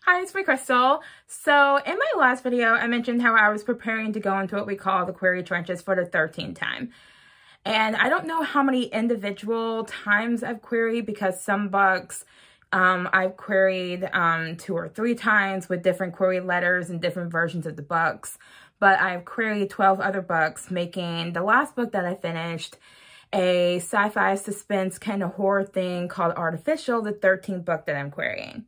Hi, it's me, Crystal. So in my last video, I mentioned how I was preparing to go into what we call the query trenches for the 13th time. And I don't know how many individual times I've queried because some books I've queried 2 or 3 times with different query letters and different versions of the books. But I've queried 12 other books, making the last book that I finished a sci-fi suspense kind of horror thing called Artificial, the 13th book that I'm querying.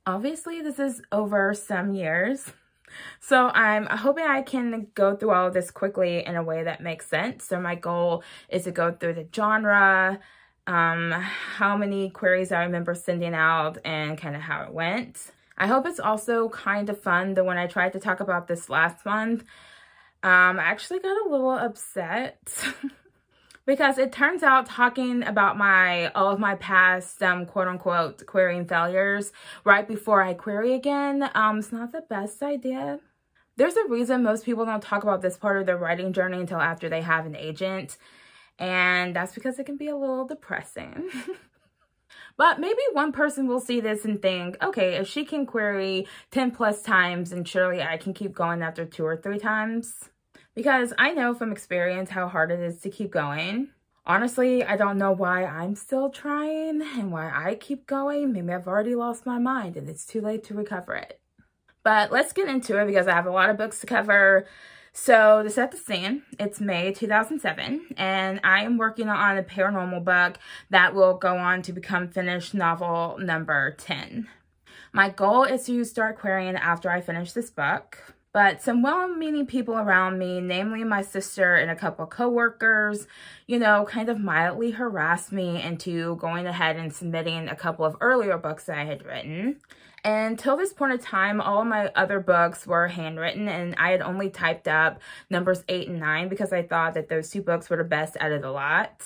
Obviously, this is over some years, so I'm hoping I can go through all of this quickly in a way that makes sense. So my goal is to go through the genre, how many queries I remember sending out, and kind of how it went. I hope it's also kind of fun that when I tried to talk about this last month, I actually got a little upset. Because it turns out talking about all of my past quote-unquote querying failures right before I query again is not the best idea. There's a reason most people don't talk about this part of their writing journey until after they have an agent, and that's because it can be a little depressing. But maybe one person will see this and think, okay, if she can query 10 plus times, then surely I can keep going after 2 or 3 times. Because I know from experience how hard it is to keep going. Honestly, I don't know why I'm still trying and why I keep going. Maybe I've already lost my mind and it's too late to recover it. But let's get into it because I have a lot of books to cover. So to set the scene, it's May 2007 and I am working on a paranormal book that will go on to become finished novel number 10. My goal is to start querying after I finish this book. But some well-meaning people around me, namely my sister and a couple of coworkers, kind of mildly harassed me into going ahead and submitting a couple of earlier books that I had written. And until this point in time, all of my other books were handwritten and I had only typed up numbers 8 and 9 because I thought that those 2 books were the best out of the lot.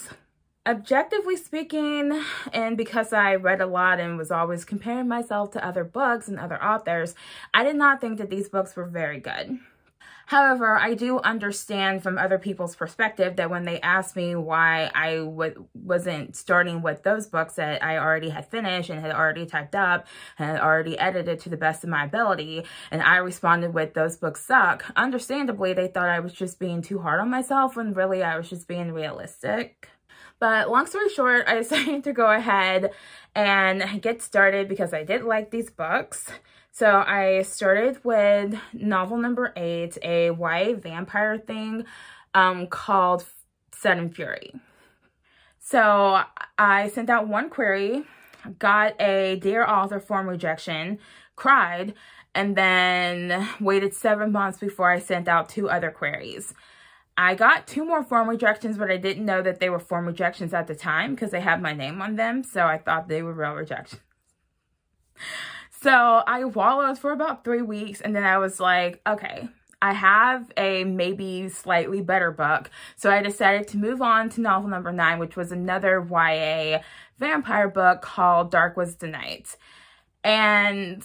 Objectively speaking, and because I read a lot and was always comparing myself to other books and other authors, I did not think that these books were very good. However, I do understand from other people's perspective that when they asked me why I wasn't starting with those books that I already had finished and had already typed up and had already edited to the best of my ability, and I responded with those books suck, understandably they thought I was just being too hard on myself when really I was just being realistic. But long story short, I decided to go ahead and get started because I did like these books. So I started with novel number 8, a YA vampire thing called Sudden Fury. So I sent out 1 query, got a Dear Author form rejection, cried, and then waited 7 months before I sent out 2 other queries. I got 2 more form rejections, but I didn't know that they were form rejections at the time because they had my name on them, so I thought they were real rejections. So I wallowed for about 3 weeks, and then I was like, okay, I have a maybe slightly better book, so I decided to move on to novel number 9, which was another YA vampire book called Dark Was the Night. And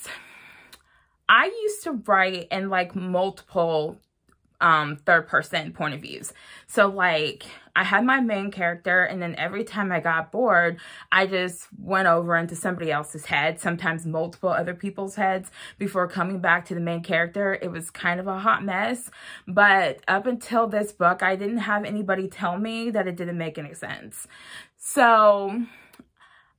I used to write in multiple third-person point of views. So I had my main character, and then every time I got bored, I just went over into somebody else's head, sometimes multiple other people's heads, before coming back to the main character. It was kind of a hot mess, but up until this book, I didn't have anybody tell me that it didn't make any sense. So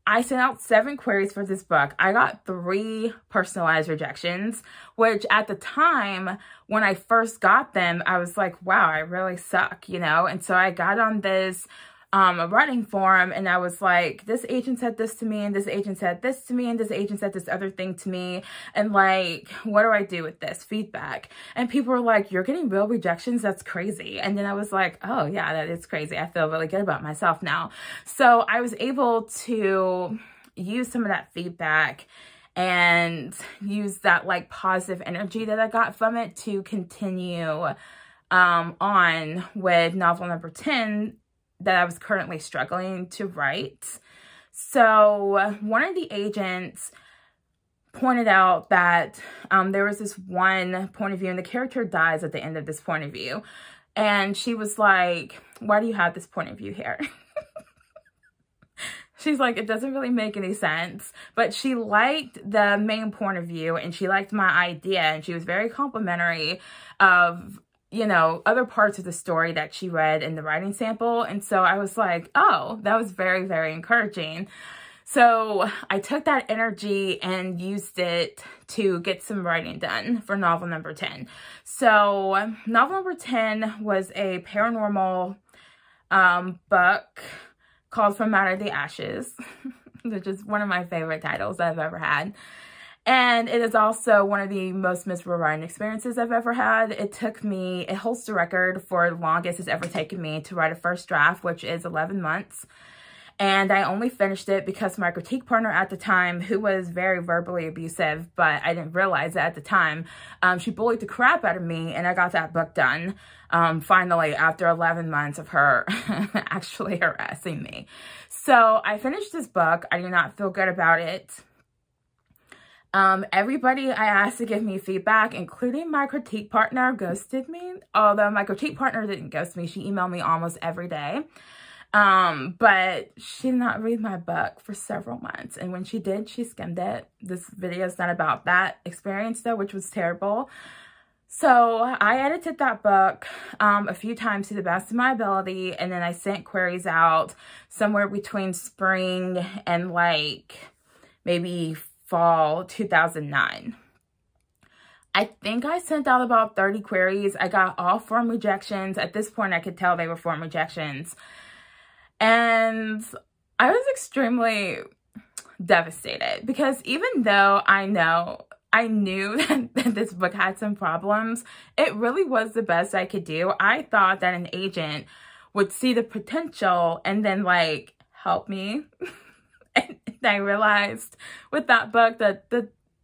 I sent out 7 queries for this book. I got 3 personalized rejections, which at the time, when I first got them, I was like, wow, I really suck, And so I got on this writing forum and I was like, this agent said this to me and this agent said this to me and this agent said this other thing to me. And what do I do with this feedback? And people were like, you're getting real rejections? That's crazy. And then I was like, oh yeah, that is crazy. I feel really good about myself now. So I was able to use some of that feedback and use that positive energy that I got from it to continue on with novel number 10 that I was currently struggling to write. So one of the agents pointed out that there was this one point of view and the character dies at the end of this point of view. And she was like, why do you have this point of view here? She's like, it doesn't really make any sense. But she liked the main point of view and she liked my idea. And she was very complimentary of, you know, other parts of the story that she read in the writing sample. And so I was like, oh, that was very, very encouraging. So I took that energy and used it to get some writing done for novel number 10. So novel number 10 was a paranormal book called From Out of the Ashes, which is one of my favorite titles I've ever had. And it is also one of the most miserable writing experiences I've ever had. It holds the record for the longest it's ever taken me to write a first draft, which is 11 months. And I only finished it because my critique partner at the time, who was very verbally abusive, but I didn't realize that at the time, she bullied the crap out of me, and I got that book done finally after 11 months of her actually harassing me. So I finished this book. I do not feel good about it. Everybody I asked to give me feedback, including my critique partner, ghosted me. Although my critique partner didn't ghost me, she emailed me almost every day. But she did not read my book for several months. And when she did, she skimmed it. This video is not about that experience though, which was terrible. So I edited that book a few times to the best of my ability. And then I sent queries out somewhere between spring and like maybe fall 2009. I think I sent out about 30 queries. I got all form rejections. At this point, I could tell they were form rejections. And I was extremely devastated because even though I knew that this book had some problems, it really was the best I could do. I thought that an agent would see the potential and then like help me. And I realized with that book that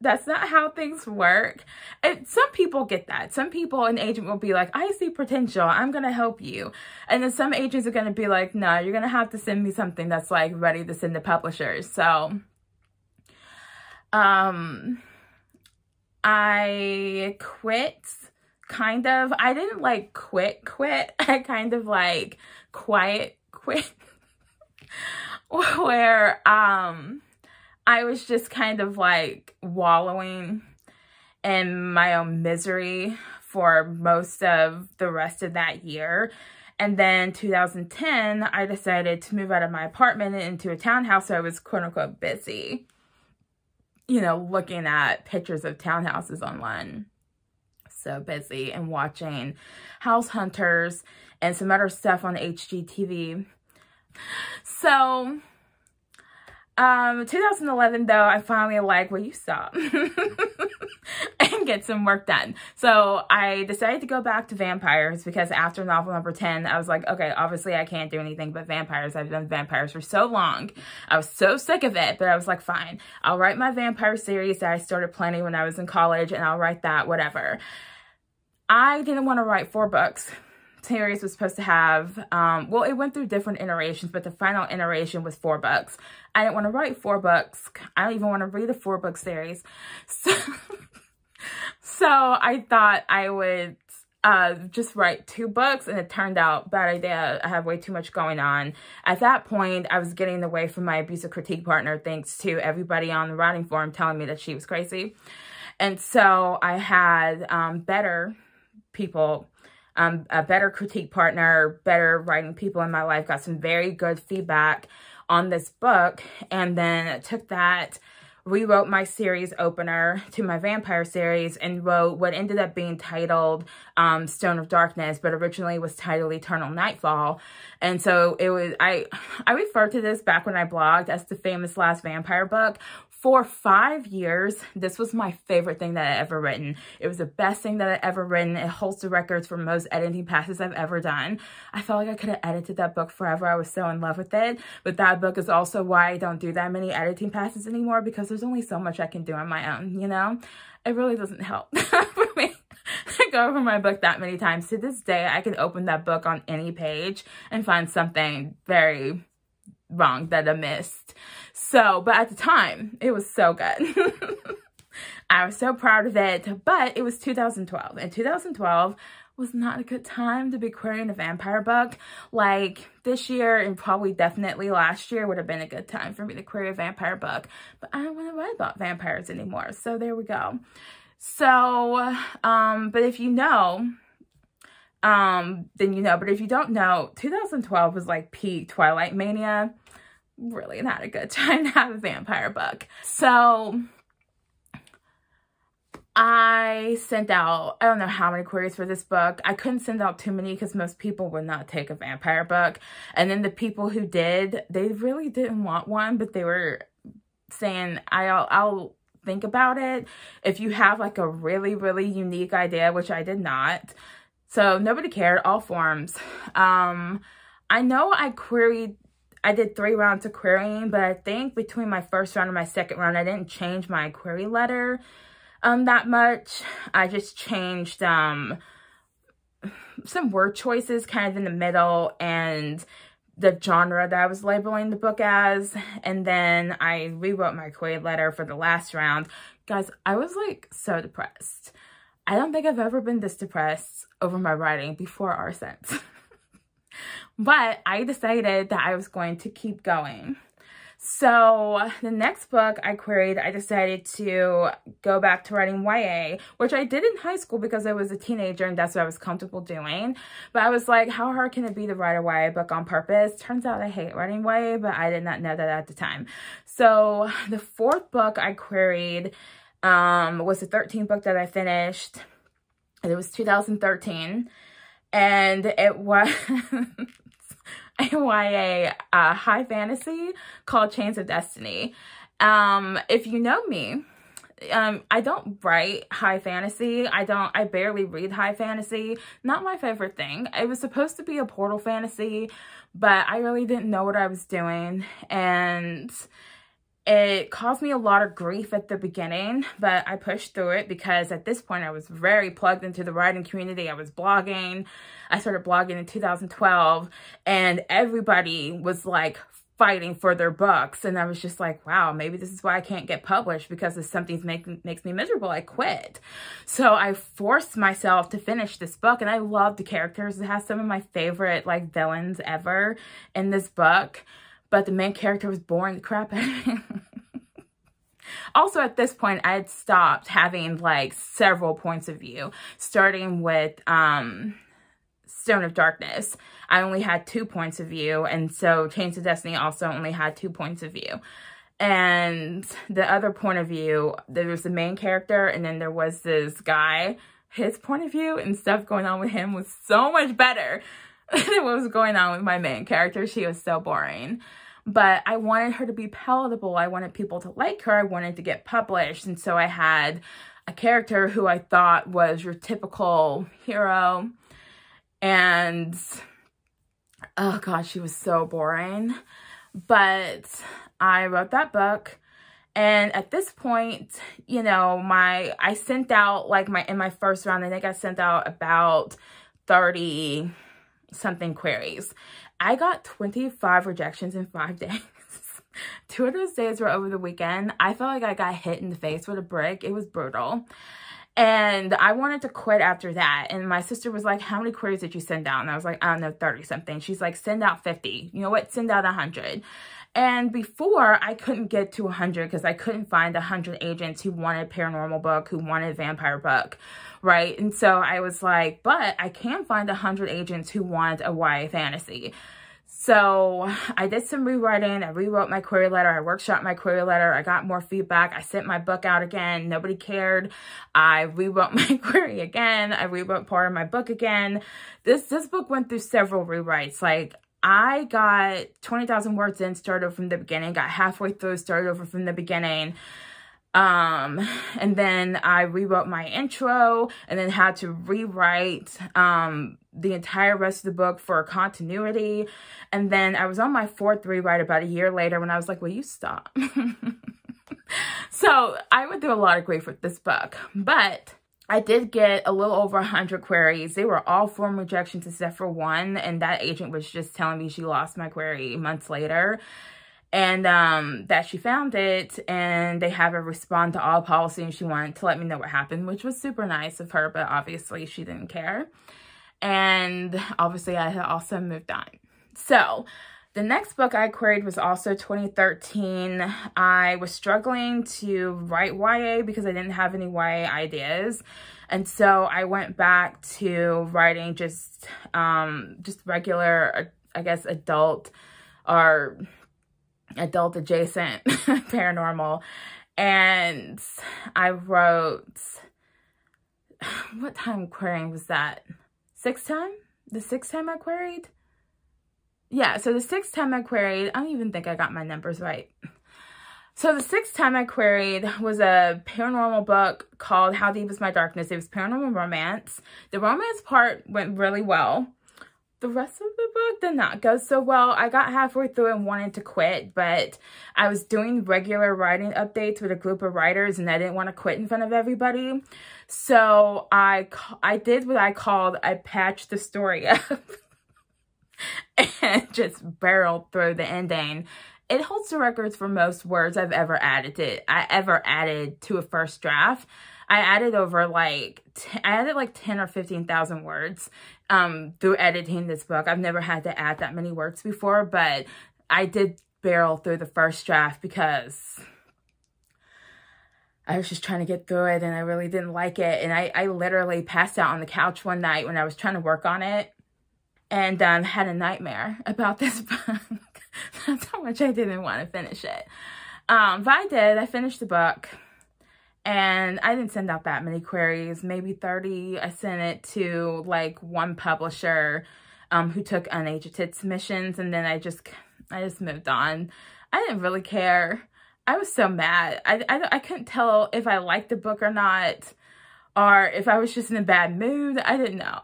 that's not how things work. And some people get that. Some people, an agent will be like, I see potential, I'm going to help you. And then some agents are going to be like, no, you're going to have to send me something that's like ready to send to publishers. So, I quit, kind of. I didn't like quit. I kind of like quiet quit. Where, I was just kind of like wallowing in my own misery for most of the rest of that year. And then 2010, I decided to move out of my apartment and into a townhouse. So I was quote unquote busy, you know, looking at pictures of townhouses online. So busy and watching House Hunters and some other stuff on HGTV. So 2011 though, I finally like, will you stop and get some work done? So I decided to go back to vampires because after novel number 10, I was like, okay, obviously I can't do anything but vampires. I've done vampires for so long. I was so sick of it, but I was like, fine, I'll write my vampire series that I started planning when I was in college and I'll write that, whatever. I didn't want to write 4 books. Series was supposed to have, well, it went through different iterations, but the final iteration was 4 books. I didn't want to write 4 books. I don't even want to read a 4-book series. So I thought I would just write 2 books, and it turned out bad idea. I have way too much going on. At that point, I was getting away from my abusive critique partner thanks to everybody on the writing forum telling me that she was crazy. And so I had better people, a better critique partner, better writing people in my life, got some very good feedback on this book, and then took that, rewrote my series opener to my vampire series, and wrote what ended up being titled Stone of Darkness, but originally was titled Eternal Nightfall. And so it was, I referred to this back when I blogged as the famous last vampire book. For 5 years, this was my favorite thing that I'd ever written. It was the best thing that I'd ever written. It holds the records for most editing passes I've ever done. I felt like I could have edited that book forever. I was so in love with it. But that book is also why I don't do that many editing passes anymore, because there's only so much I can do on my own, you know? It really doesn't help for me to go over my book that many times. To this day, I can open that book on any page and find something very wrong that I missed. So, but at the time, it was so good. I was so proud of it, but it was 2012. And 2012 was not a good time to be querying a vampire book. Like this year and probably definitely last year would have been a good time for me to query a vampire book, but I don't want to write about vampires anymore. So there we go. So, but if you know, then you know, but if you don't know, 2012 was like peak Twilight mania. Really not a good time to have a vampire book. So I sent out, I don't know how many queries for this book. I couldn't send out too many because most people would not take a vampire book. And then the people who did, they really didn't want one, but they were saying, I'll think about it. If you have like a really, really unique idea, which I did not. So nobody cared, all forms. I know I did 3 rounds of querying, but I think between my first round and my second round, I didn't change my query letter that much. I just changed some word choices kind of in the middle and the genre that I was labeling the book as. And then I rewrote my query letter for the last round. Guys, I was like so depressed. I don't think I've ever been this depressed over my writing before or since. But I decided that I was going to keep going. So the next book I queried, I decided to go back to writing YA, which I did in high school because I was a teenager and that's what I was comfortable doing. But I was like, how hard can it be to write a YA book on purpose? Turns out I hate writing YA, but I did not know that at the time. So the 4th book I queried was the 13th book that I finished. It was 2013. And it was a YA high fantasy called Chains of Destiny. If you know me, I don't write high fantasy. I barely read high fantasy. Not my favorite thing. It was supposed to be a portal fantasy, but I really didn't know what I was doing. And it caused me a lot of grief at the beginning, but I pushed through it because at this point I was very plugged into the writing community. I was blogging. I started blogging in 2012 and everybody was like fighting for their books. And I was just like, wow, maybe this is why I can't get published, because if something makes me miserable, I quit. So I forced myself to finish this book, and I love the characters. It has some of my favorite like villains ever in this book. But the main character was boring the crap out of me. Also, at this point, I had stopped having like several points of view, starting with Stone of Darkness. I only had 2 points of view, and so Chains of Destiny also only had 2 points of view. And the other point of view, there was the main character, and then there was this guy. His point of view and stuff going on with him was so much better than what was going on with my main character. She was so boring. But I wanted her to be palatable. I wanted people to like her. I wanted to get published. And so I had a character who I thought was your typical hero. And, oh gosh, she was so boring. But I wrote that book. And at this point, you know, I sent out like in my first round, I think I sent out about 30 something queries. I got 25 rejections in 5 days. 2 of those days were over the weekend. I felt like I got hit in the face with a brick. It was brutal. And I wanted to quit after that. And my sister was like, how many queries did you send out? And I was like, I don't know, 30 something. She's like, send out 50. You know what? Send out 100. And before, I couldn't get to 100 because I couldn't find 100 agents who wanted paranormal book, who wanted vampire book, right? And so I was like, but I can find 100 agents who want a YA fantasy. So I did some rewriting. I rewrote my query letter. I workshopped my query letter. I got more feedback. I sent my book out again. Nobody cared. I rewrote my query again. I rewrote part of my book again. This book went through several rewrites. Like, I got 20,000 words in, started over from the beginning, got halfway through, started over from the beginning. And then I rewrote my intro and then had to rewrite the entire rest of the book for continuity. And then I was on my 4th rewrite about a year later when I was like, will you stop? So I went through a lot of grief with this book, but I did get a little over 100 queries. They were all form rejections except for one, and that agent was just telling me she lost my query months later. and that she found it, and they have her respond to all policy, and she wanted to let me know what happened, which was super nice of her, but obviously she didn't care. And obviously I had also moved on. So the next book I queried was also 2013. I was struggling to write YA because I didn't have any YA ideas. And so I went back to writing just regular, I guess, adult or adult adjacent paranormal. And I wrote, what time querying was that? Sixth time? The sixth time I queried? Yeah, so the sixth time I queried, I don't even think I got my numbers right. So the sixth time I queried was a paranormal book called How Deep Is My Darkness. It was paranormal romance. The romance part went really well. The rest of the book did not go so well. I got halfway through and wanted to quit, but I was doing regular writing updates with a group of writers, and I didn't want to quit in front of everybody. So I did what I called, I patched the story up and just barreled through the ending. It holds the records for most words I've ever added to a first draft. I added over like 10 or 15,000 words through editing this book. I've never had to add that many words before, but I did barrel through the first draft because I was just trying to get through it, and I really didn't like it. And I literally passed out on the couch one night when I was trying to work on it, and had a nightmare about this book. That's how much I didn't want to finish it. But I did. I finished the book. And I didn't send out that many queries, maybe 30. I sent it to like one publisher who took unagented submissions, and then I just moved on. I didn't really care. I was so mad. I couldn't tell if I liked the book or not, or if I was just in a bad mood. I didn't know.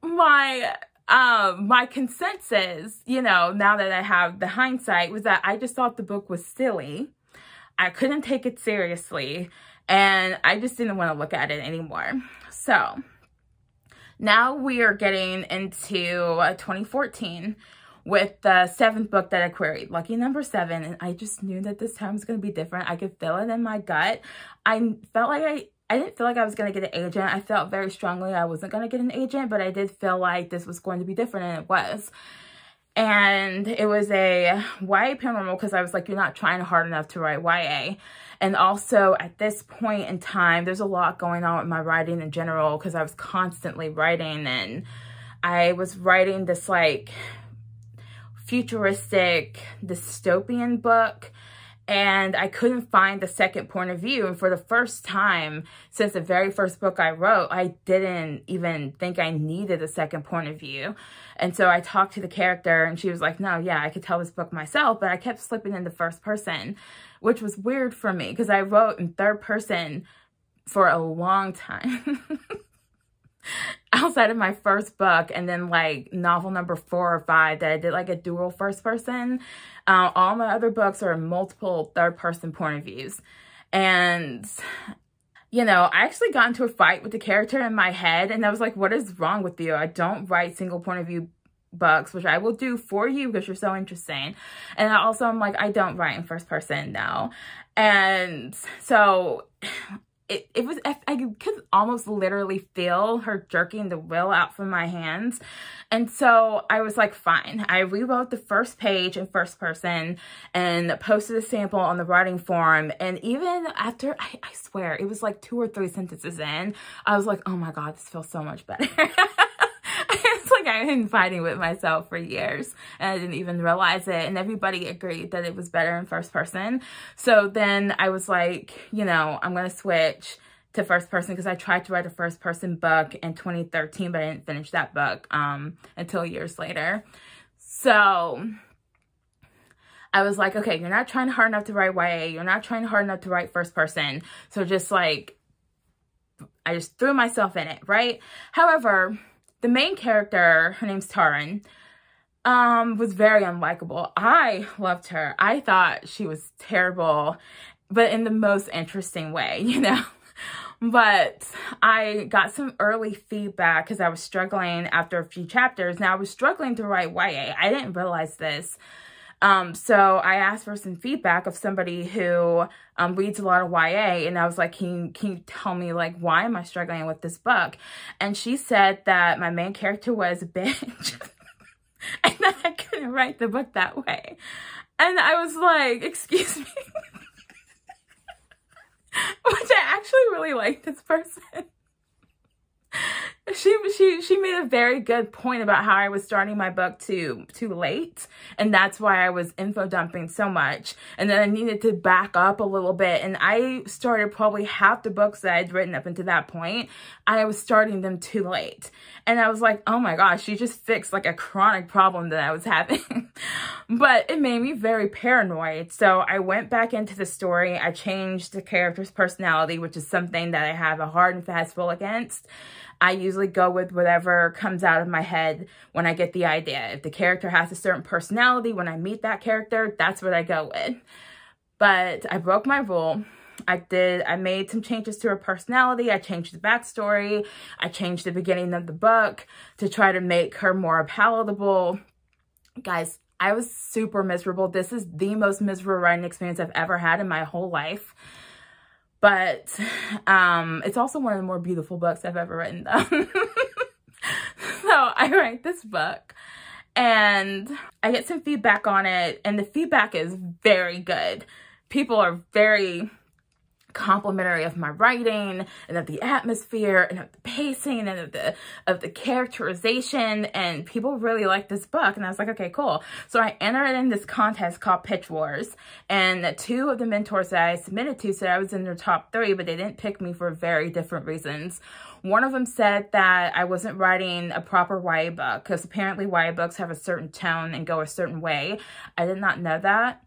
My consensus, you know, now that I have the hindsight, was that I just thought the book was silly. I couldn't take it seriously, and I just didn't want to look at it anymore. So now we are getting into 2014 with the seventh book that I queried, Lucky Number 7, and I just knew that this time was going to be different. I could feel it in my gut. I didn't feel like I was going to get an agent. I felt very strongly I wasn't going to get an agent, but I did feel like this was going to be different, and it was. And it was a YA paranormal because I was like, you're not trying hard enough to write YA. And also at this point in time, there's a lot going on with my writing in general because I was constantly writing, and I was writing this like futuristic dystopian book, and I couldn't find the second point of view. And for the first time since the very first book I wrote, I didn't even think I needed a second point of view. And so I talked to the character, and she was like, no, yeah, I could tell this book myself, but I kept slipping into first person, which was weird for me because I wrote in third person for a long time. Outside of my first book, and then like novel number 4 or 5 that I did like a dual first person. All my other books are multiple third person point of views. And, you know, I actually got into a fight with the character in my head, and I was like, what is wrong with you? I don't write single point of view books, which I will do for you because you're so interesting. And I'm like, I don't write in first person now. And so it was, I could almost literally feel her jerking the will out from my hands. And so I was like, fine. I rewrote the first page in first person and posted a sample on the writing forum. And even after, I swear, it was like 2 or 3 sentences in, I was like, oh my God, this feels so much better. It's like I've been fighting with myself for years, and I didn't even realize it. And everybody agreed that it was better in first person. So then I was like, you know, I'm going to switch to first person because I tried to write a first person book in 2013, but I didn't finish that book until years later. So I was like, okay, you're not trying hard enough to write YA. You're not trying hard enough to write first person. So just like, I just threw myself in it, right? However, the main character, her name's Taryn, was very unlikable. I loved her. I thought she was terrible, but in the most interesting way, you know? But I got some early feedback because I was struggling after a few chapters. Now, I was struggling to write YA. I didn't realize this. So I asked for some feedback of somebody who reads a lot of YA, and I was like, can you tell me, like, why am I struggling with this book? And she said that my main character was a bitch and that I couldn't write the book that way. And I was like, excuse me. Which I actually really like this person. She made a very good point about how I was starting my book too late, and that's why I was info dumping so much, and then I needed to back up a little bit, and I started probably half the books that I'd written up until that point. I was starting them too late, and I was like, oh my gosh, she just fixed like a chronic problem that I was having. But it made me very paranoid, so I went back into the story. I changed the character's personality, which is something that I have a hard and fast rule against. I usually go with whatever comes out of my head when I get the idea. If the character has a certain personality, when I meet that character, that's what I go with. But I broke my rule. I made some changes to her personality. I changed the backstory. I changed the beginning of the book to try to make her more palatable. Guys, I was super miserable. This is the most miserable writing experience I've ever had in my whole life. But it's also one of the more beautiful books I've ever written, though. So I write this book, and I get some feedback on it, and the feedback is very good. People are very complimentary of my writing and of the atmosphere and of the pacing and of the characterization, and people really like this book. And I was like, okay, cool. So I entered in this contest called Pitch Wars, and two of the mentors that I submitted to said I was in their top 3, but they didn't pick me for very different reasons. One of them said that I wasn't writing a proper YA book, because apparently YA books have a certain tone and go a certain way. I did not know that.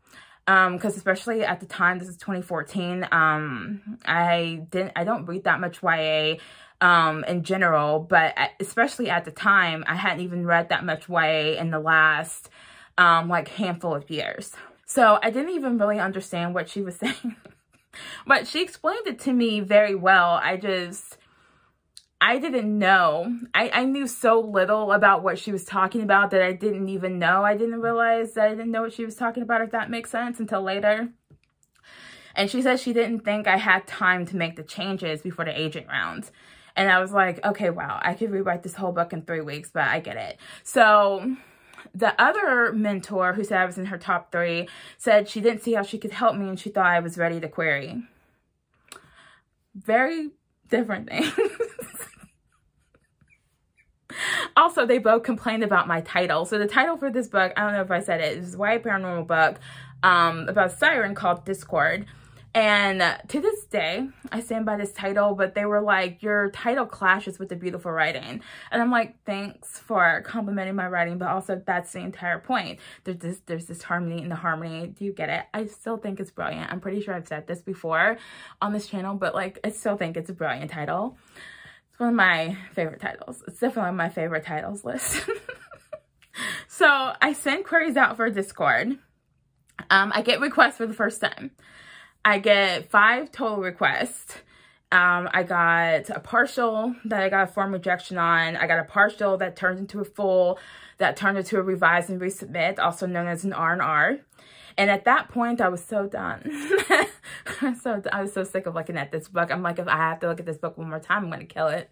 Because especially at the time, this is 2014, I don't read that much YA in general, but especially at the time, I hadn't even read that much YA in the last like handful of years. So I didn't even really understand what she was saying. But she explained it to me very well. I didn't know. I knew so little about what she was talking about that I didn't even know. I didn't realize that I didn't know what she was talking about, if that makes sense, until later. And she said she didn't think I had time to make the changes before the agent round. And I was like, okay, wow, I could rewrite this whole book in 3 weeks, but I get it. So the other mentor, who said I was in her top 3, said she didn't see how she could help me, and she thought I was ready to query. Very different things. Also, they both complained about my title. So the title for this book, I don't know if I said it, is a YA paranormal book about a siren called Discord. And to this day, I stand by this title, but they were like, your title clashes with the beautiful writing. And I'm like, thanks for complimenting my writing, but also that's the entire point. There's this harmony in the harmony. Do you get it? I still think it's brilliant. I'm pretty sure I've said this before on this channel, but like, I still think it's a brilliant title. One of my favorite titles. It's definitely on my favorite titles list. So I send queries out for Discord. I get requests for the first time. I get 5 total requests. I got a partial that I got a form rejection on. I got a partial that turned into a full, that turned into a revise and resubmit, also known as an R&R. And at that point, I was so done. I was so sick of looking at this book. I'm like, if I have to look at this book one more time, I'm going to kill it.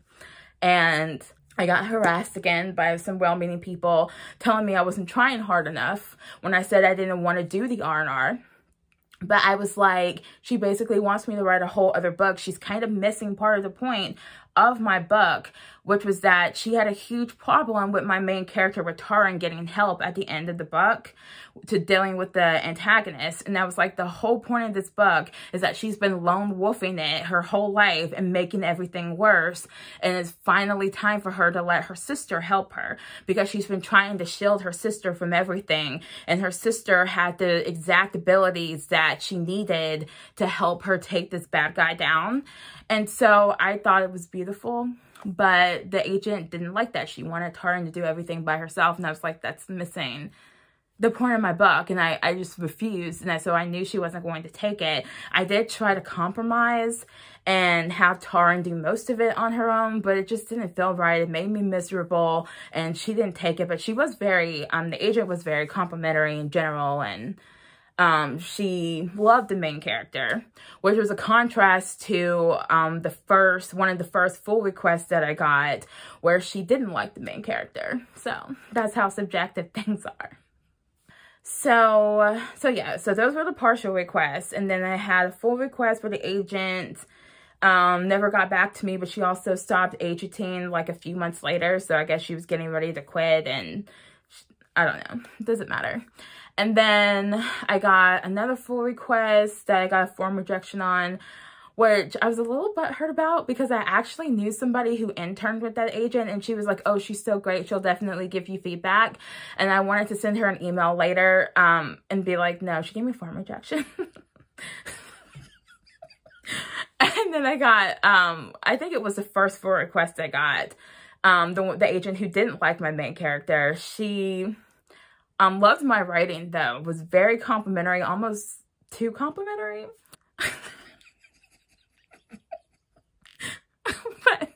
And I got harassed again by some well-meaning people telling me I wasn't trying hard enough when I said I didn't want to do the R&R. But I was like, she basically wants me to write a whole other book. She's kind of missing part of the point of my book, which was that she had a huge problem with my main character, Rataran, getting help at the end of the book to dealing with the antagonist. And I was like, the whole point of this book is that she's been lone wolfing it her whole life and making everything worse. And it's finally time for her to let her sister help her, because she's been trying to shield her sister from everything. And her sister had the exact abilities that she needed to help her take this bad guy down. And so I thought it was beautiful, but the agent didn't like that. She wanted Taran to do everything by herself. And I was like, that's missing the point of my book, and I just refused, and so I knew she wasn't going to take it. I did try to compromise and have Taryn do most of it on her own, but it just didn't feel right. It made me miserable, and she didn't take it, but she was very, the agent was very complimentary in general, and she loved the main character, which was a contrast to one of the first full requests that I got, where she didn't like the main character. So that's how subjective things are. So yeah, so those were the partial requests, and then I had a full request for the agent. Never got back to me, but she also stopped agenting like a few months later, so I guess she was getting ready to quit, and I don't know, it doesn't matter. And then I got another full request that I got a form rejection on, which I was a little butthurt about because I actually knew somebody who interned with that agent, and she was like, oh, she's so great, she'll definitely give you feedback. And I wanted to send her an email later and be like, no, she gave me form rejection. And then I got, I think it was the first full request I got. The agent who didn't like my main character, she loved my writing though, was very complimentary, almost too complimentary. But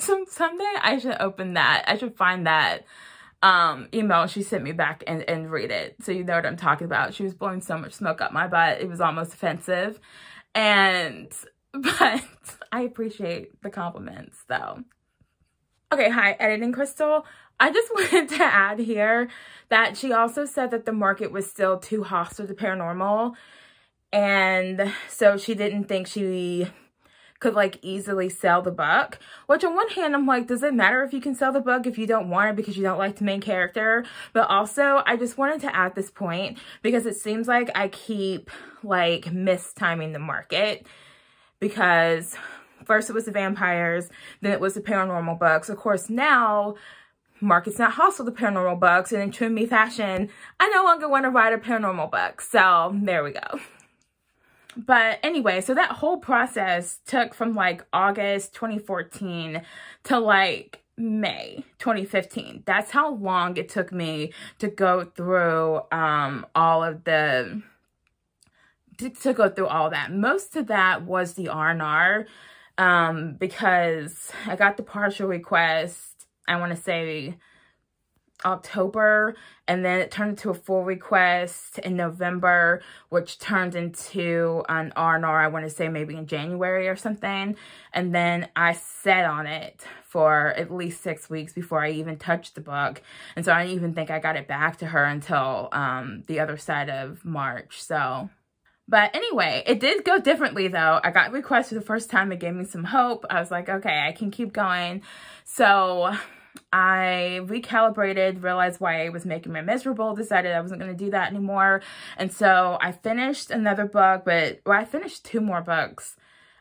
someday I should open that. I should find that email she sent me back and read it, so you know what I'm talking about. She was blowing so much smoke up my butt, it was almost offensive. But I appreciate the compliments though. Okay, hi, Editing Crystal. I just wanted to add here that she also said that the market was still too hostile to paranormal, and so she didn't think she could like easily sell the book, which on one hand I'm like, does it matter if you can sell the book if you don't want it because you don't like the main character? But also I just wanted to add this point because it seems like I keep like mistiming the market, because first it was the vampires, then it was the paranormal books. Of course now market's not hostile to paranormal books, and in true me fashion, I no longer want to write a paranormal book. So there we go. But anyway, so that whole process took from like August 2014 to like May 2015. That's how long it took me to go through all of that. Most of that was the R&R because I got the partial request, I want to say October, and then it turned into a full request in November, which turned into an R&R, I want to say maybe in January or something. And then I sat on it for at least 6 weeks before I even touched the book. And so I didn't even think I got it back to her until the other side of March. So, but anyway, it did go differently though. I got requests for the first time. It gave me some hope. I was like, okay, I can keep going. So I recalibrated, realized why I was making me miserable, decided I wasn't going to do that anymore. And so I finished another book, I finished 2 more books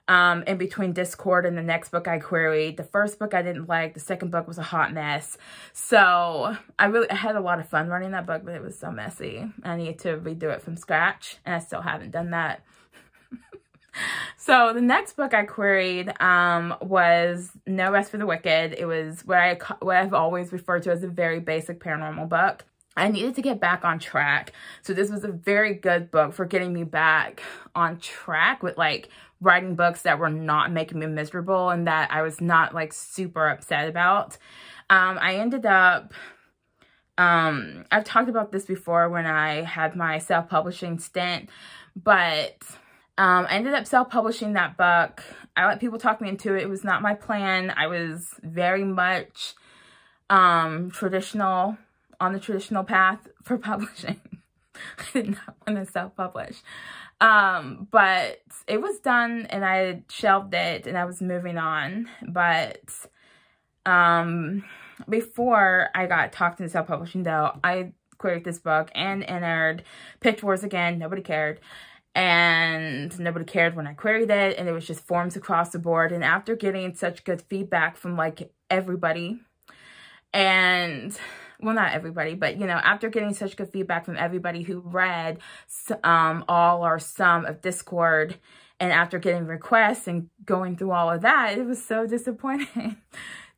in between Discord and the next book I queried. The first book I didn't like, the second book was a hot mess. So I had a lot of fun running that book, but it was so messy. I needed to redo it from scratch, and I still haven't done that. So the next book I queried was No Rest for the Wicked. It was what I've always referred to as a very basic paranormal book. I needed to get back on track. So this was a very good book for getting me back on track with like writing books that were not making me miserable and that I was not like super upset about. I ended up, I've talked about this before when I had my self-publishing stint, but I ended up self-publishing that book. I let people talk me into it. It was not my plan. I was very much on the traditional path for publishing. I did not want to self-publish. But it was done and I shelved it and I was moving on. But before I got talked into self-publishing though, I queried this book and entered Pitch Wars again. Nobody cared. And nobody cared when I queried it, and it was just forms across the board. And after getting such good feedback from like everybody, and well, not everybody, but you know, after getting such good feedback from everybody who read all or some of Discord, and after getting requests and going through all of that, it was so disappointing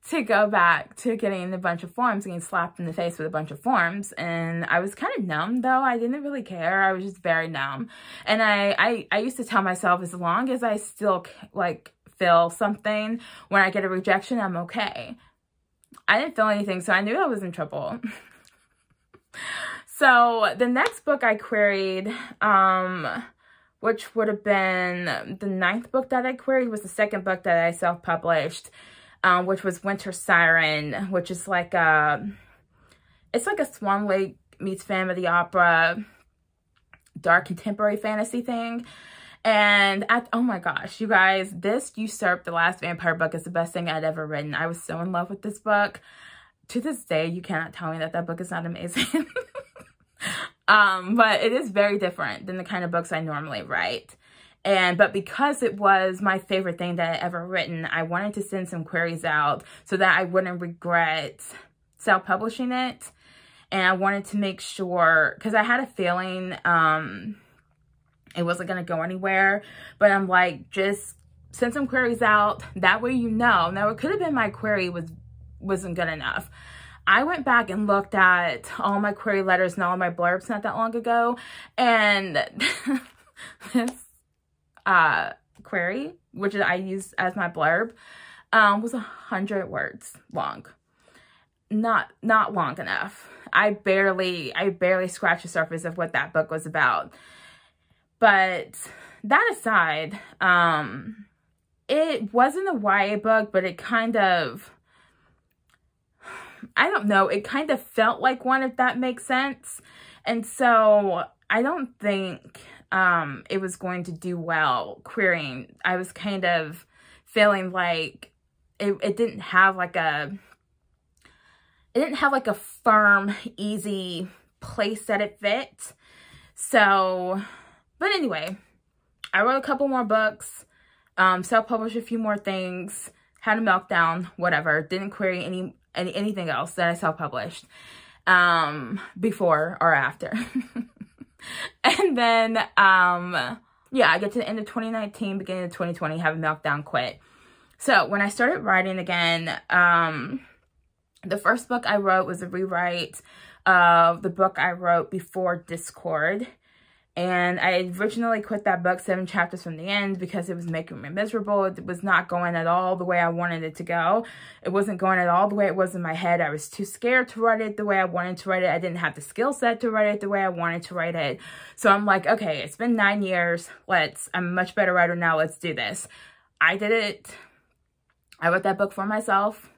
to go back to getting a bunch of forms, getting slapped in the face with a bunch of forms. And I was kind of numb, though. I didn't really care. I was just very numb. And I used to tell myself, as long as I still, like, feel something when I get a rejection, I'm okay. I didn't feel anything, so I knew I was in trouble. So the next book I queried, which would have been the 9th book that I queried, was the 2nd book that I self-published, which was Winter Siren, which is like it's like a Swan Lake meets Phantom of the Opera, dark contemporary fantasy thing. And oh my gosh, you guys, this usurped the last vampire book as the best thing I'd ever written. I was so in love with this book. To this day, you cannot tell me that that book is not amazing. But it is very different than the kind of books I normally write. But because it was my favorite thing that I'd ever written, I wanted to send some queries out so that I wouldn't regret self-publishing it. And I wanted to make sure, because I had a feeling it wasn't going to go anywhere. But I'm like, just send some queries out. That way you know. Now, it could have been my query wasn't good enough. I went back and looked at all my query letters and all my blurbs not that long ago. And this query, which I used as my blurb, was 100 words long. Not long enough. I barely scratched the surface of what that book was about. But that aside, it wasn't a YA book, but it kind of, I don't know, it kind of felt like one, if that makes sense. And so I don't think it was going to do well querying. I was kind of feeling like it didn't have like a firm, easy place that it fit. So, but anyway, I wrote a couple more books, self-published a few more things, had a meltdown, whatever. Didn't query anything else that I self-published before or after. And then, yeah, I get to the end of 2019, beginning of 2020, have a meltdown, quit. So when I started writing again, the first book I wrote was a rewrite of the book I wrote before Discord. And I originally quit that book 7 chapters from the end because it was making me miserable. It was not going at all the way I wanted it to go. It wasn't going at all the way it was in my head. I was too scared to write it the way I wanted to write it. I didn't have the skill set to write it the way I wanted to write it. So I'm like, okay, it's been 9 years. I'm a much better writer now. Let's do this. I did it. I wrote that book for myself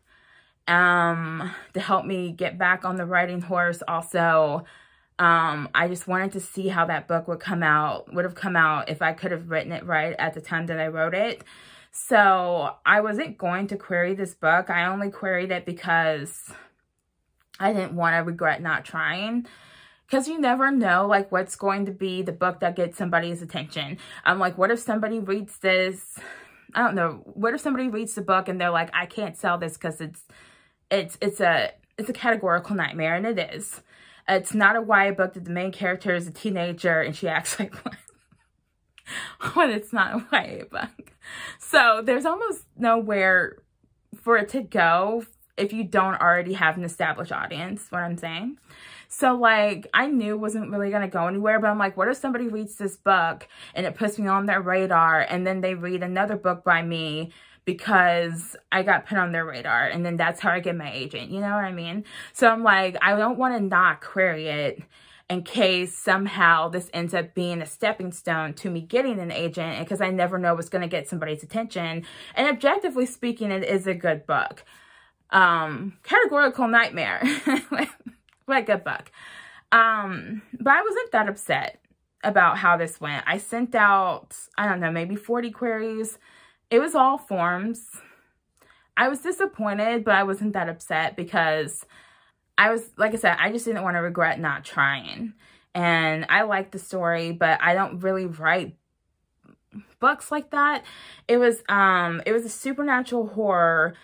to help me get back on the writing horse. Also, I just wanted to see how that book would have come out if I could have written it right at the time that I wrote it. So I wasn't going to query this book. I only queried it because I didn't want to regret not trying. Because you never know, like, what's going to be the book that gets somebody's attention. I'm like, what if somebody reads this? I don't know. What if somebody reads the book and they're like, I can't sell this because it's a categorical nightmare, and it is. It's not a YA book that the main character is a teenager and she acts like one. When it's not a YA book. So there's almost nowhere for it to go if you don't already have an established audience, what I'm saying. So, like, I knew it wasn't really going to go anywhere, but I'm like, what if somebody reads this book and it puts me on their radar, and then they read another book by me because I got put on their radar, and then that's how I get my agent, you know what I mean? So I'm like, I don't want to not query it in case somehow this ends up being a stepping stone to me getting an agent, because I never know what's going to get somebody's attention. And objectively speaking, it is a good book. Categorical nightmare. What a good book. But I wasn't that upset about how this went. I sent out, I don't know, maybe 40 queries. It was all forms. I was disappointed, but I wasn't that upset because I was, like I said, I just didn't want to regret not trying. And I liked the story, but I don't really write books like that. It was a supernatural horror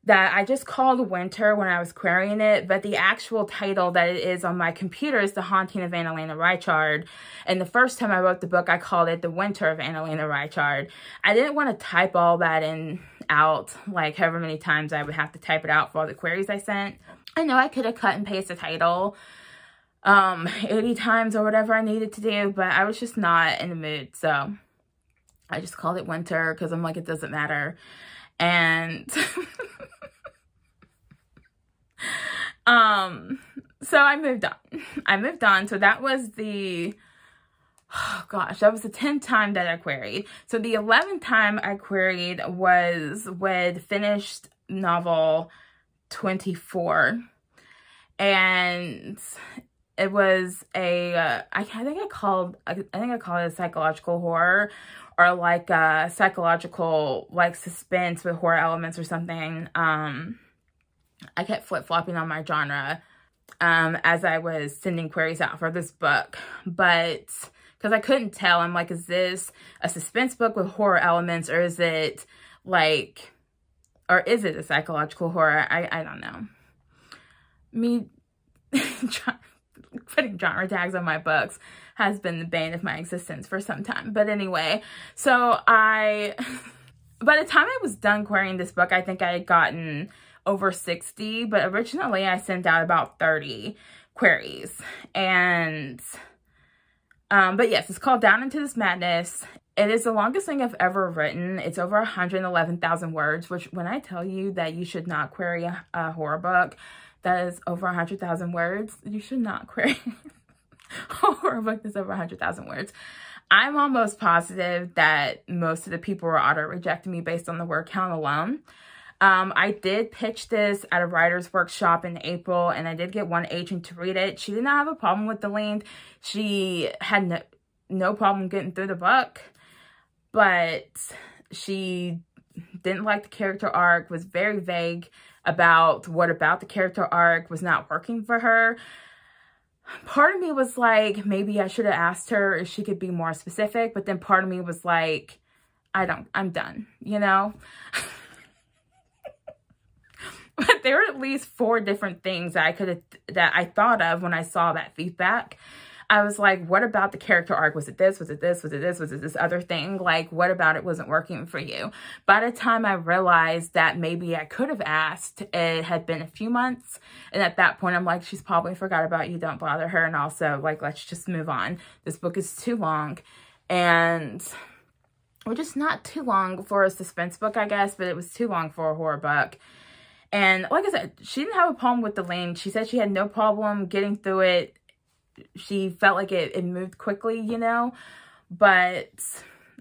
that I just called Winter when I was querying it, but the actual title that it is on my computer is The Haunting of Annalena Reichard. And the first time I wrote the book, I called it The Winter of Annalena Reichard. I didn't want to type all that out, like however many times I would have to type it out for all the queries I sent. I know I could have cut and pasted the title 80 times or whatever I needed to do, but I was just not in the mood. So I just called it Winter because I'm like, it doesn't matter. And so I moved on. So that was the, oh gosh, that was the 10th time that I queried. So the 11th time I queried was with finished novel 24. And it was a, I think I called it a psychological horror, or like a psychological, like, suspense with horror elements or something. I kept flip-flopping on my genre as I was sending queries out for this book. But, because I couldn't tell, I'm like, is this a suspense book with horror elements, or is it, like, or is it a psychological horror? I don't know. Me putting genre tags on my books has been the bane of my existence for some time. But anyway, so by the time I was done querying this book, I think I had gotten over 60, but originally I sent out about 30 queries. And, but yes, it's called Down Into This Madness. It is the longest thing I've ever written. It's over 111,000 words, which when I tell you that you should not query a horror book that is over 100,000 words, you should not query a horror book that's over 100,000 words. I'm almost positive that most of the people were auto-rejecting me based on the word count alone. I did pitch this at a writer's workshop in April, and I did get one agent to read it. She did not have a problem with the length. She had no problem getting through the book, but she didn't like the character arc, was very vague about what about the character arc was not working for her. Part of me was like, maybe I should have asked her if she could be more specific, but then part of me was like, I'm done, you know? But there were at least 4 different things that I thought of when I saw that feedback. I was like, what about the character arc? Was it this? Was it this? Was it this? Was it this other thing? Like, what about it wasn't working for you? By the time I realized that maybe I could have asked, it had been a few months. And at that point, I'm like, she's probably forgot about you. Don't bother her. And also, like, let's just move on. This book is too long. And, or just not too long for a suspense book, I guess, but it was too long for a horror book. And like I said, she didn't have a problem with the length. She said she had no problem getting through it. She felt like it moved quickly, you know, but,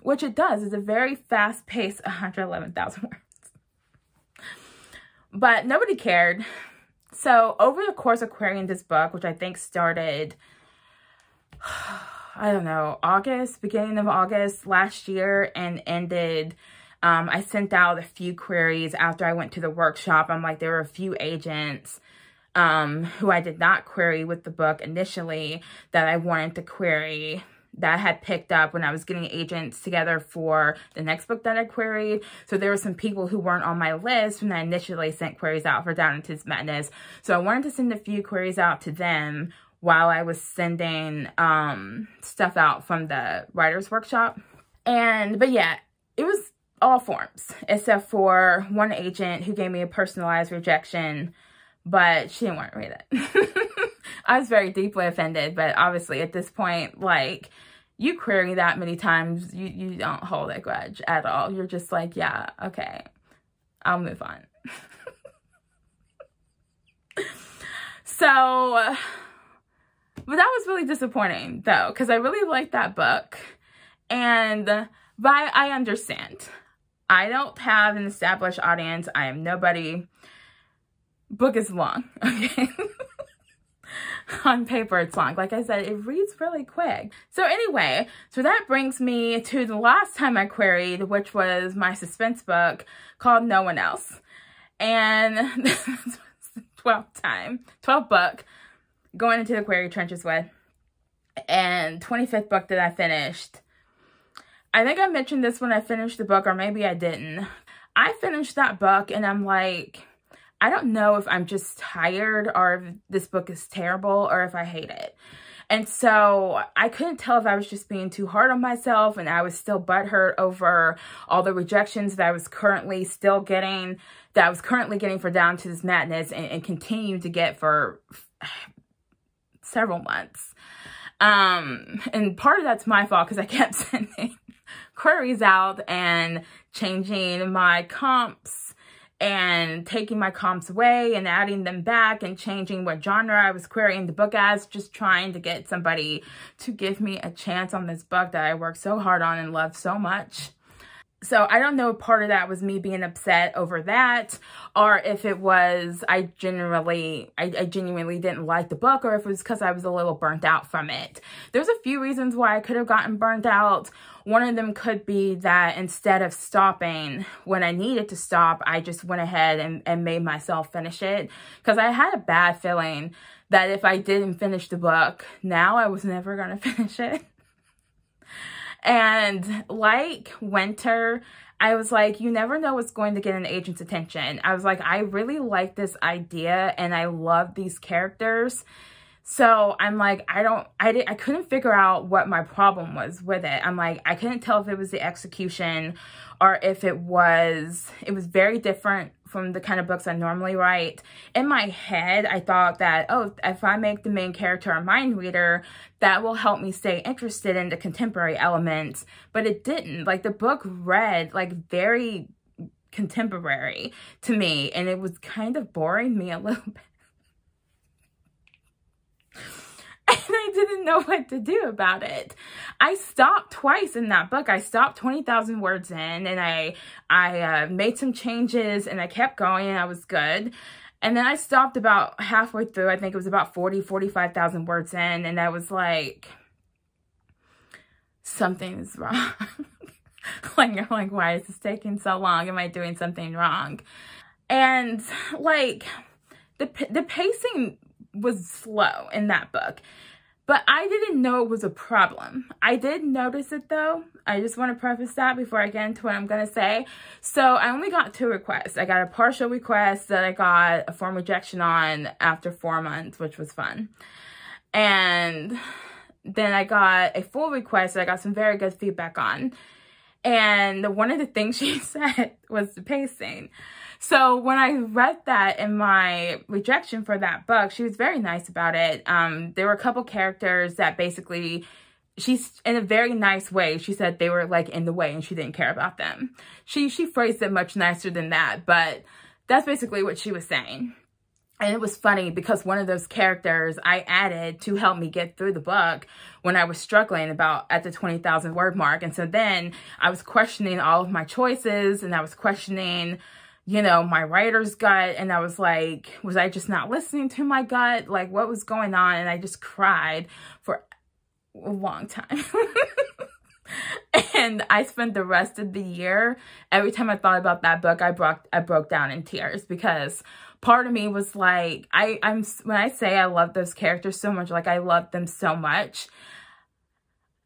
which it does. It's a very fast-paced 111,000 words. But nobody cared. So over the course of querying this book, which I think started, I don't know, beginning of August last year, and ended, I sent out a few queries after I went to the workshop. I'm like, there were a few agents who I did not query with the book initially that I wanted to query, that I had picked up when I was getting agents together for the next book that I queried. So there were some people who weren't on my list when I initially sent queries out for Down Into This Madness. So I wanted to send a few queries out to them while I was sending stuff out from the writer's workshop. But yeah, it was all forms except for one agent who gave me a personalized rejection, but she didn't want to read it. I was very deeply offended, but obviously at this point, like, you query that many times, you don't hold a grudge at all. You're just like, yeah, okay, I'll move on. So, but that was really disappointing though, because I really liked that book. But I understand. I don't have an established audience. I am nobody. Book is long, okay? On paper, it's long. Like I said, it reads really quick. So anyway, so that brings me to the last time I queried, which was my suspense book called No One Else. And this was the 12th book going into the query trenches with. And 25th book that I finished. I think I mentioned this when I finished the book, or maybe I didn't. I finished that book and I'm like, I don't know if I'm just tired or if this book is terrible or if I hate it. And so I couldn't tell if I was just being too hard on myself and I was still butthurt over all the rejections that I was currently getting for Down to This Madness and continue to get for several months. And part of that's my fault because I kept sending queries out and changing my comps and taking my comps away and adding them back and changing what genre I was querying the book as, just trying to get somebody to give me a chance on this book that I worked so hard on and love so much. So I don't know if part of that was me being upset over that, or if it was I genuinely didn't like the book, or if it was because I was a little burnt out from it. There's a few reasons why I could have gotten burnt out. One of them could be that instead of stopping when I needed to stop, I just went ahead and made myself finish it. Because I had a bad feeling that if I didn't finish the book, now I was never going to finish it. And like Winter, I was like, you never know what's going to get an agent's attention. I was like, I really like this idea and I love these characters. So I'm like, I couldn't figure out what my problem was with it. I'm like, I couldn't tell if it was the execution or if it was very different from the kind of books I normally write. In my head, I thought that, oh, if I make the main character a mind reader, that will help me stay interested in the contemporary elements. But it didn't. Like, the book read like very contemporary to me, and it was kind of boring me a little bit. And I didn't know what to do about it. I stopped twice in that book. I stopped 20,000 words in, and I made some changes, and I kept going, and I was good. And then I stopped about halfway through. I think it was about 45,000 words in, and I was like, something's wrong. Like, why is this taking so long? Am I doing something wrong? And like, the pacing was slow in that book, but I didn't know it was a problem. I did notice it though. I just want to preface that before I get into what I'm going to say. So I only got 2 requests. I got a partial request that I got a form rejection on after 4 months, which was fun. And then I got a full request that I got some very good feedback on. And one of the things she said was the pacing. So when I read that in my rejection for that book, she was very nice about it. There were a couple characters that basically, she's in a very nice way. She said they were like in the way and she didn't care about them. She phrased it much nicer than that, but that's basically what she was saying. And it was funny because one of those characters I added to help me get through the book when I was struggling about at the 20,000 word mark. And so then I was questioning all of my choices, and I was questioning, you know, my writer's gut. And I was like, was I just not listening to my gut? Like, what was going on? And I just cried for a long time. And I spent the rest of the year, every time I thought about that book, I broke down in tears, because part of me was like, when I say I love those characters so much, like I love them so much.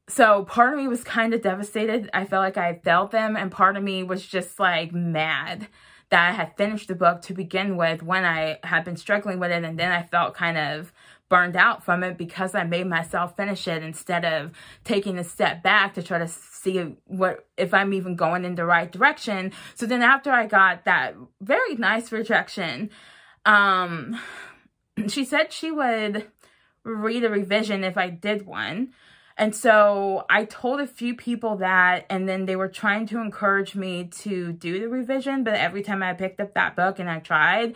So part of me was kind of devastated. I felt like I had failed them. And part of me was just like mad that I had finished the book to begin with when I had been struggling with it. And then I felt kind of burned out from it because I made myself finish it instead of taking a step back to try to see if I'm even going in the right direction. So then after I got that very nice rejection, she said she would read a revision if I did one. And so I told a few people that, and then they were trying to encourage me to do the revision. But every time I picked up that book and I tried,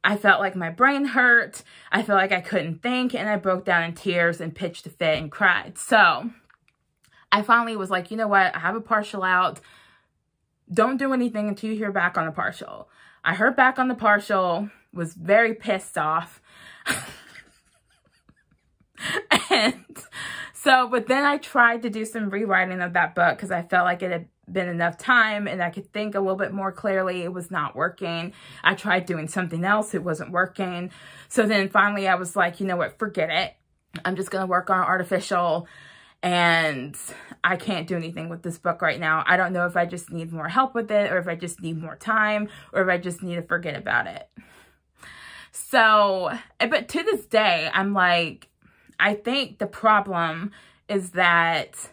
I felt like my brain hurt. I felt like I couldn't think, and I broke down in tears and pitched a fit and cried. So I finally was like, you know what? I have a partial out. Don't do anything until you hear back on the partial. I heard back on the partial, was very pissed off. And so, but then I tried to do some rewriting of that book because I felt like it had been enough time and I could think a little bit more clearly. It was not working. I tried doing something else. It wasn't working. So then finally I was like, you know what, forget it. I'm just going to work on artificial, and I can't do anything with this book right now. I don't know if I just need more help with it, or if I just need more time, or if I just need to forget about it. So, but to this day, I'm like, I think the problem is that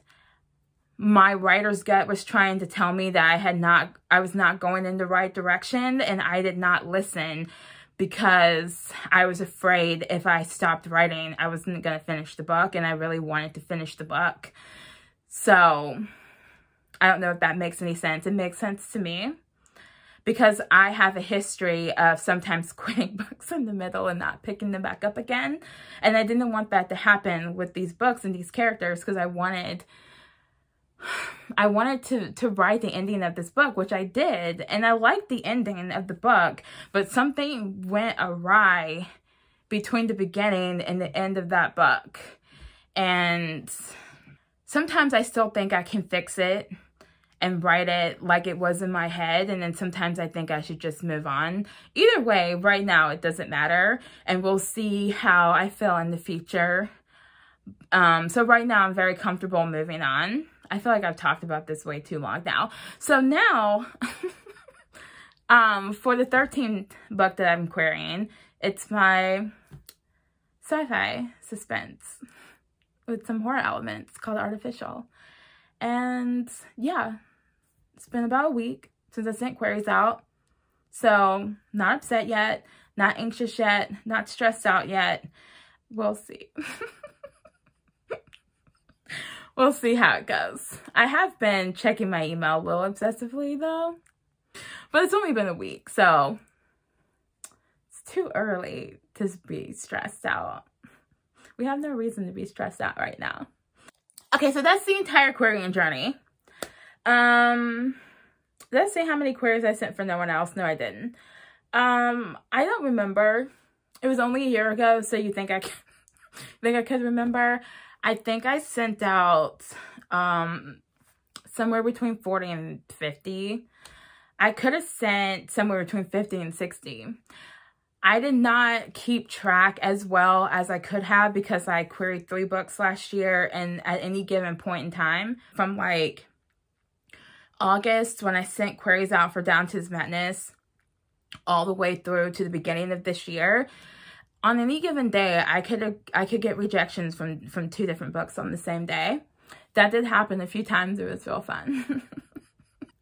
my writer's gut was trying to tell me that I was not going in the right direction, and I did not listen because I was afraid if I stopped writing, I wasn't going to finish the book, and I really wanted to finish the book. So I don't know if that makes any sense. It makes sense to me because I have a history of sometimes quitting books in the middle and not picking them back up again. And I didn't want that to happen with these books and these characters because I wanted to write the ending of this book, which I did. And I liked the ending of the book, but something went awry between the beginning and the end of that book. And sometimes I still think I can fix it and write it like it was in my head. And then sometimes I think I should just move on. Either way, right now, it doesn't matter. And we'll see how I feel in the future. So right now, I'm very comfortable moving on. I feel like I've talked about this way too long now. So now, for the 13th book that I'm querying, it's my sci-fi suspense with some horror elements called Artificial. And yeah, it's been about a week since I sent queries out. So not upset yet, not anxious yet, not stressed out yet. We'll see. We'll see how it goes. I have been checking my email a little obsessively though, but it's only been a week, so it's too early to be stressed out. We have no reason to be stressed out right now. Okay, so that's the entire querying journey. Did I say how many queries I sent for no one else? No, I didn't. I don't remember. It was only a year ago, so you think I could remember? I think I sent out somewhere between 40 and 50. I could have sent somewhere between 50 and 60. I did not keep track as well as I could have because I queried 3 books last year, and at any given point in time, from like August when I sent queries out for Down to His Madness all the way through to the beginning of this year, on any given day, I could get rejections from 2 different books on the same day. That did happen a few times. It was real fun.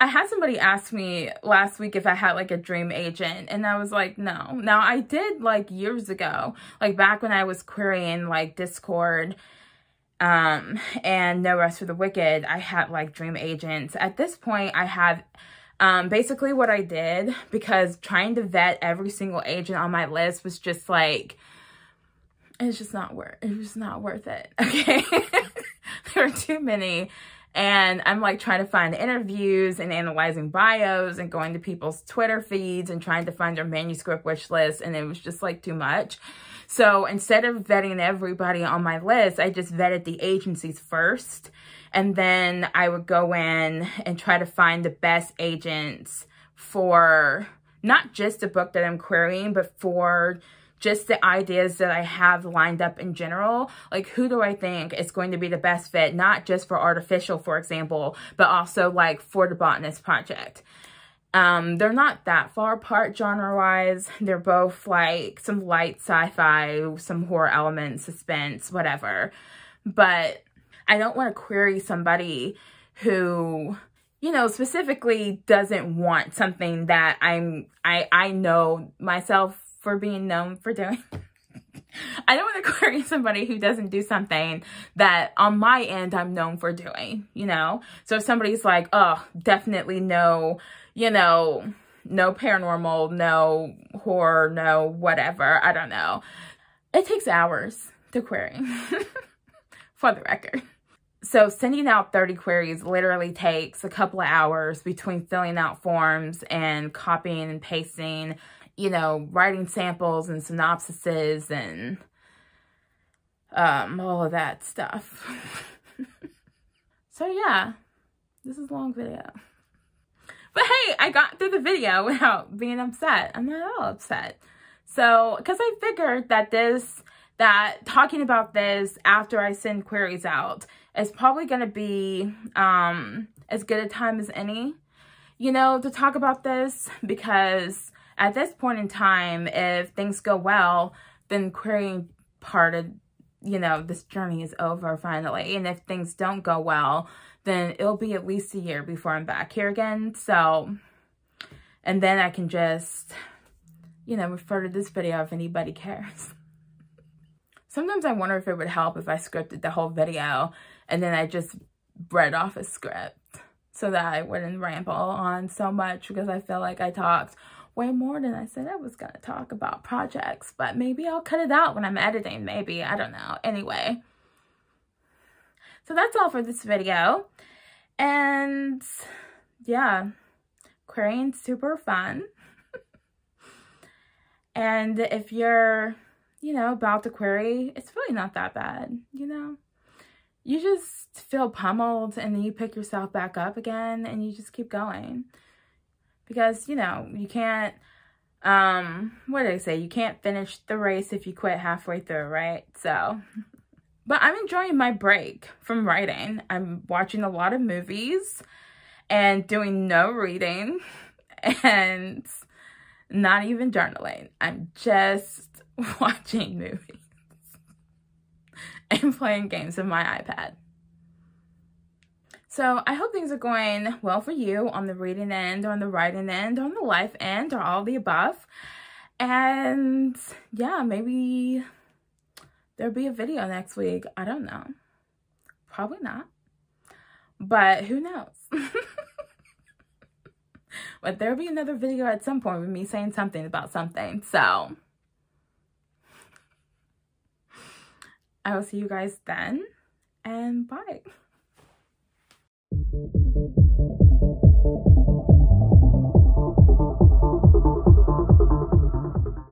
I had somebody ask me last week if I had like a dream agent, and I was like, no. Now I did like years ago, like back when I was querying like Discord and No Rest for the Wicked, I had like dream agents. At this point, I have basically what I did, because trying to vet every single agent on my list was just like, it was just not worth it. Okay. There are too many. And I'm like trying to find interviews and analyzing bios and going to people's Twitter feeds and trying to find their manuscript wish list. And it was just like too much. So instead of vetting everybody on my list, I just vetted the agencies first. And then I would go in and try to find the best agents for not just the book that I'm querying, but for just the ideas that I have lined up in general. Like, who do I think is going to be the best fit, not just for Artificial, for example, but also like for the Botanist Project. They're not that far apart genre-wise. They're both like some light sci-fi, some horror elements, suspense, whatever. But I don't want to query somebody who, you know, specifically doesn't want something that I know myself for being known for doing. I don't want to query somebody who doesn't do something that on my end I'm known for doing, you know? So if somebody's like, oh, definitely no, you know, no paranormal, no horror, no whatever, I don't know. It takes hours to query, for the record. So sending out 30 queries literally takes a couple of hours between filling out forms and copying and pasting, you know, writing samples and synopsises and all of that stuff. So yeah, this is a long video. But hey, I got through the video without being upset. I'm not at all upset. So, because I figured that talking about this after I send queries out is probably going to be as good a time as any, you know, to talk about this, because at this point in time, if things go well, then querying part of, you know, this journey is over finally. And if things don't go well, then it'll be at least a year before I'm back here again. So, and then I can just, you know, refer to this video if anybody cares. Sometimes I wonder if it would help if I scripted the whole video and then I just read off a script so that I wouldn't ramble on so much, because I feel like I talked way more than I said I was going to talk about projects. But maybe I'll cut it out when I'm editing. Maybe. I don't know. Anyway. So that's all for this video. And yeah, querying's super fun. And if you're, you know, about to query, it's really not that bad, you know. You just feel pummeled and then you pick yourself back up again and you just keep going. Because, you know, you can't, what did I say? You can't finish the race if you quit halfway through, right? So, but I'm enjoying my break from writing. I'm watching a lot of movies and doing no reading and not even journaling. I'm just watching movies and playing games on my iPad. So I hope things are going well for you on the reading end, or on the writing end, or on the life end, or all the above. And yeah, maybe there'll be a video next week. I don't know. Probably not. But who knows? But there'll be another video at some point with me saying something about something. So I will see you guys then, and bye.